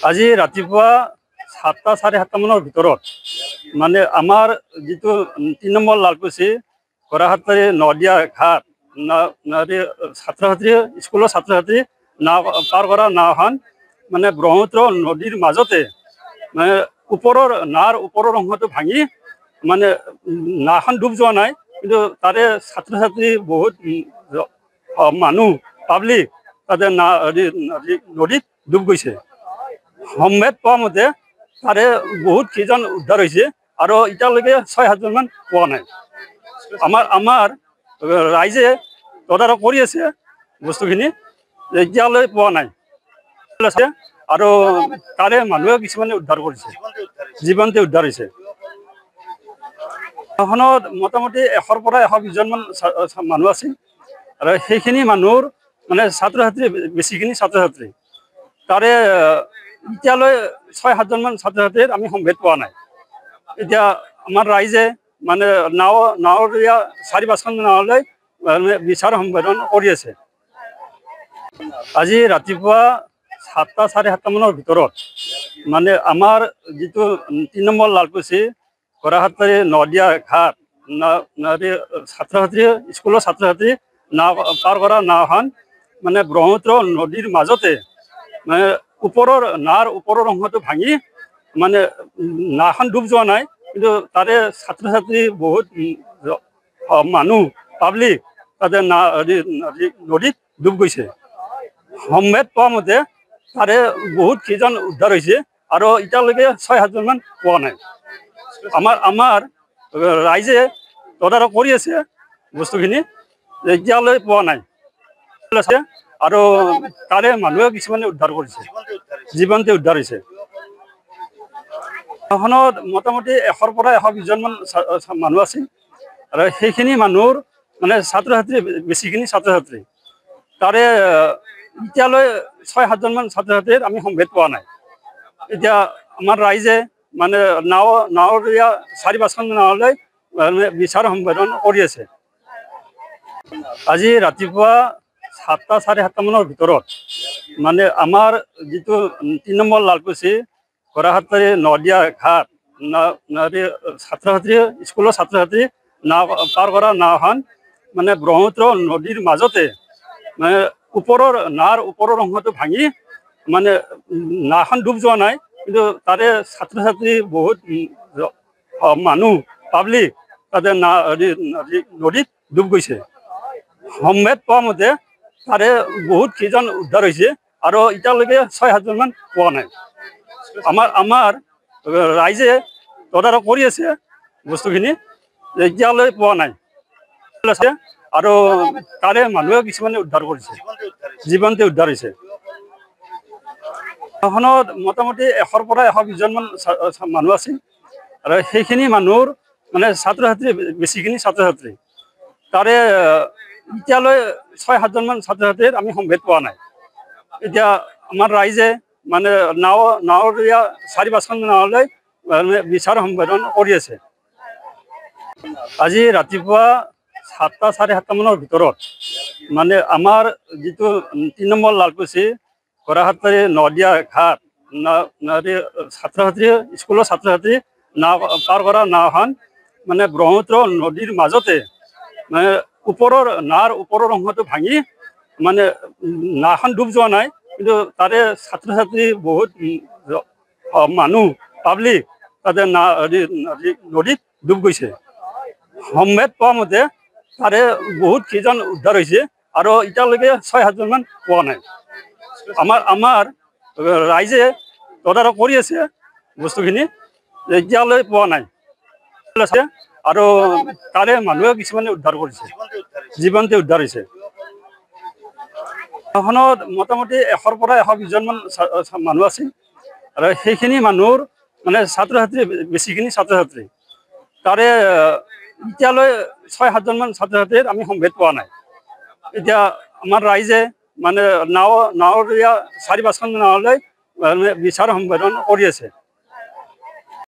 আজি ৰাতিপুৱা 7টা 7:30 মানৰ ভিতৰত মানে আমাৰ যিটো 3 নম্বৰ লালকুচি গৰাহাটী নদিয়া ঘাট ছাত্ৰ ছাত্ৰী স্কুলৰ ছাত্ৰ ছাত্ৰী নাও পাৰ কৰা নাওখন মানে ব্ৰহ্মপুত্ৰ নদীৰ মাজতে মানে নাৱৰ ওপৰৰ অংশটো ভাঙি মানে নাওখন ডুব যোৱা নাই, কিন্তু তাৰে ছাত্ৰ ছাত্ৰী বহুত মানুহ পাব্লিক তাতে নদীত ডুব গৈছে। সম্ভেদ পোৱা মতে তাৰে বহুত কেইজন উদ্ধাৰ হৈছে আৰু এতিয়ালৈকে 6-7জন মান পোৱা নাই। আমাৰ ৰাইজে তদাৰক কৰি আছে বস্তুখিনি, এতিয়ালৈ পোৱা নাই আৰু তাৰে মানুহে কিছুমানে উদ্ধাৰ কৰিছে, জীৱনতে উদ্ধাৰ হৈছে। গাঁওখনত মোটামুটি 100 পৰা 120জন মান মানুহ আছে আৰু সেইখিনি মানুহৰ মানে ছাত্ৰ ছাত্ৰী বেছিখিনি ছাত্ৰ ছাত্ৰী তাৰে এতিয়ালৈ 6-7জন মান ছাত্ৰ ছাত্ৰীৰ আমি সম্ভেদ পোৱা নাই। এতিয়া আমাৰ ৰাইজে মানে নাৱৰীয়া 4-5খন নাৱলৈ বিচাৰ সম্পাদন কৰি আছে। আজি ৰাতিপুৱা 7টা 7:30 মানৰ ভিতৰত মানে আমাৰ যিটো 3 নম্বৰ লালকুচি গৰাহাটী নদিয়া ঘাট ছাত্ৰ ছাত্ৰী স্কুলৰ ছাত্ৰ ছাত্ৰী নাও পাৰ কৰা নাওখন মানে ব্ৰহ্মপুত্ৰ নদীৰ মাজতে মানে নাৱৰ ওপৰৰ অংশটো ভাঙি মানে নাওখন ডুব যোৱা নাই, কিন্তু তাৰে ছাত্ৰ ছাত্ৰী বহুত মানুহ পাব্লিক তাতে নদীত ডুব গৈছে। সম্ভেদ পোৱা মতে তাৰে বহুত কেইজন উদ্ধাৰ হৈছে আৰু এতিয়ালৈকে 6-7জন মান পোৱা নাই। আমাৰ ৰাইজে তদাৰক কৰি আছে বস্তুখিনি, এতিয়ালৈ পোৱা নাই আৰু তাৰে মানুহে কিছুমানে উদ্ধাৰ কৰিছে, জীৱনতে উদ্ধাৰ হৈছে। গাঁওখনত মোটামুটি 100 পৰা 120জন মান মানুহ আছে আৰু সেইখিনি মানুহৰ মানে ছাত্ৰ ছাত্ৰী বেছিখিনি ছাত্ৰ ছাত্ৰী তাৰে এতিয়ালৈ 6-7জন মান ছাত্ৰ ছাত্ৰীৰ আমি সম্ভেদ পোৱা নাই। এতিয়া আমাৰ ৰাইজে মানে নাৱৰীয়া 4-5খন নাৱলৈ বিচাৰ সম্পাদন কৰি আছে। আজি ৰাতিপুৱা 7টা 7:30 মানৰ ভিতৰত মানে আমাৰ যিটো 3 নম্বৰ লালকুচি গৰাহাটী নদিয়া ঘাট ছাত্ৰ ছাত্ৰী স্কুলৰ ছাত্ৰ ছাত্ৰী নাও পাৰ কৰা নাওখন মানে ব্ৰহ্মপুত্ৰ নদীৰ মাজতে মানে নাৱৰ ওপৰৰ অংশটো ভাঙি মানে নাওখন ডুব যোৱা নাই, কিন্তু তাৰে ছাত্ৰ ছাত্ৰী বহুত মানুহ পাব্লিক তাতে নদীত ডুব গৈছে। সম্ভেদ পোৱা মতে তাৰে বহুত কেইজন উদ্ধাৰ হৈছে আৰু এতিয়ালৈকে 6-7জন মান পোৱা নাই। আমাৰ ৰাইজে তদাৰক কৰি আছে বস্তুখিনি, এতিয়ালৈ পোৱা নাই আৰু তাৰে মানুহে কিছুমানে উদ্ধাৰ কৰিছে, জীৱনতে উদ্ধাৰ হৈছে। গাঁওখনত মোটামুটি 100 পৰা 120জন মান মানুহ আছে আৰু সেইখিনি মানুহৰ মানে ছাত্ৰ ছাত্ৰী বেছিখিনি ছাত্ৰ ছাত্ৰী তাৰে এতিয়ালৈ 6-7জন মান ছাত্ৰ ছাত্ৰীৰ আমি সম্ভেদ পোৱা নাই। এতিয়া আমাৰ ৰাইজে মানে নাৱৰীয়া 4-5খন নাৱলৈ বিচাৰ সম্পাদন কৰি আছে। আজি ৰাতিপুৱা 7টা 7:30 মানৰ ভিতৰত মানে আমাৰ যিটো 3 নম্বৰ লালকুচি গৰাহাটী নদিয়া ঘাট ছাত্ৰ ছাত্ৰী স্কুলৰ ছাত্ৰ ছাত্ৰী নাও পাৰ কৰা নাওখন মানে ব্ৰহ্মপুত্ৰ নদীৰ মাজতে মানে নাৱৰ ওপৰৰ অংশটো ভাঙি মানে নাওখন ডুব যোৱা নাই, কিন্তু তাৰে ছাত্ৰ ছাত্ৰী বহুত মানুহ পাব্লিক তাতে নদীত ডুব গৈছে। সম্ভেদ পোৱা মতে তাৰে বহুত কেইজন উদ্ধাৰ হৈছে আৰু এতিয়ালৈকে 6-7জন মান পোৱা নাই। আমাৰ ৰাইজে তদাৰক কৰি আছে বস্তুখিনি, এতিয়ালৈ পোৱা নাই আৰু তাৰে মানুহে কিছুমানে উদ্ধাৰ কৰিছে, জীৱনতে উদ্ধাৰ হৈছে। গাঁওখনত মোটামুটি 100 পৰা 120জন মান মানুহ আছে আৰু সেইখিনি মানুহৰ মানে ছাত্ৰ ছাত্ৰী বেছিখিনি ছাত্ৰ ছাত্ৰী তাৰে এতিয়ালৈ 6-7জন মান ছাত্ৰ ছাত্ৰীৰ আমি সম্ভেদ পোৱা নাই। এতিয়া আমাৰ ৰাইজে মানে নাৱৰীয়া 4-5খন নাৱলৈ বিচাৰ সম্পাদন কৰি আছে।